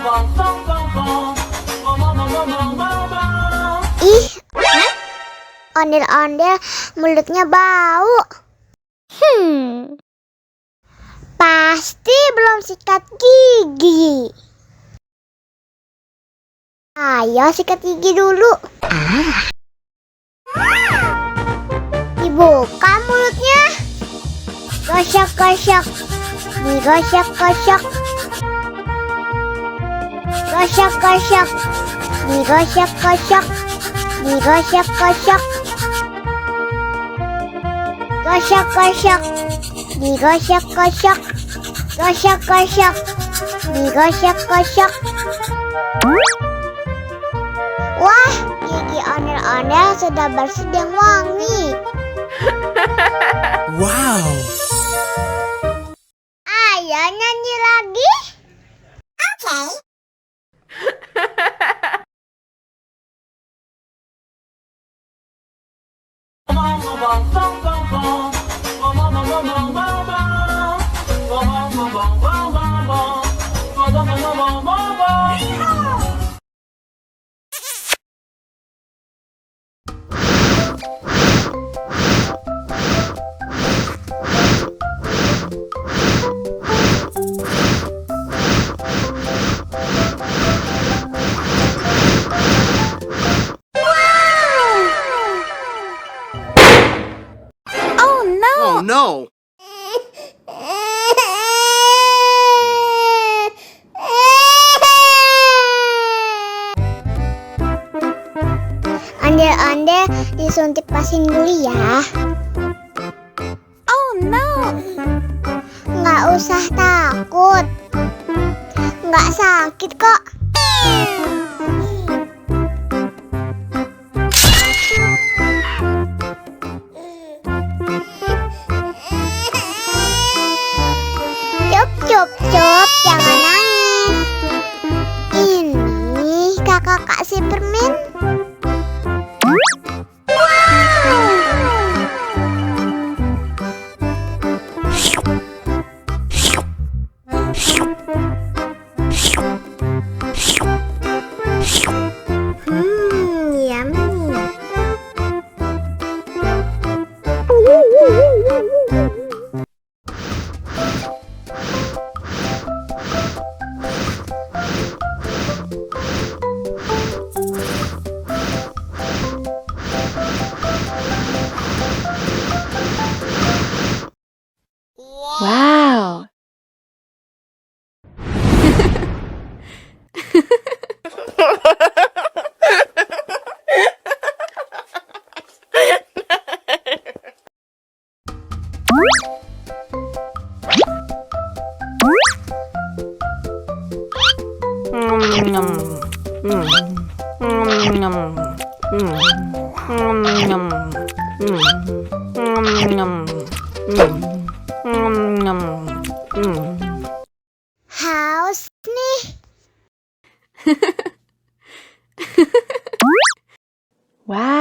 Ih, ondel-ondel mulutnya bau. Pasti belum sikat gigi. Ayo sikat gigi dulu. Dibuka mulutnya. Gosok-gosok. Digosok-gosok. Gosok-gosok. Digosok-gosok. Digosok-gosok. Gosok-gosok. Digosok-gosok. Gosok-gosok. Digosok-gosok. Wah, gigi ondel-ondel sudah bersih dan wangi. Wow. Ayo nyanyi lagi. Oke. Oh no. Ondel-ondel disuntik vaksin dulu ya. Oh no. Nggak usah takut. Nggak sakit kok. Cup, jangan nangis. Ini kakak kasih permen. Yummy. Wow. Haus nih. Wow.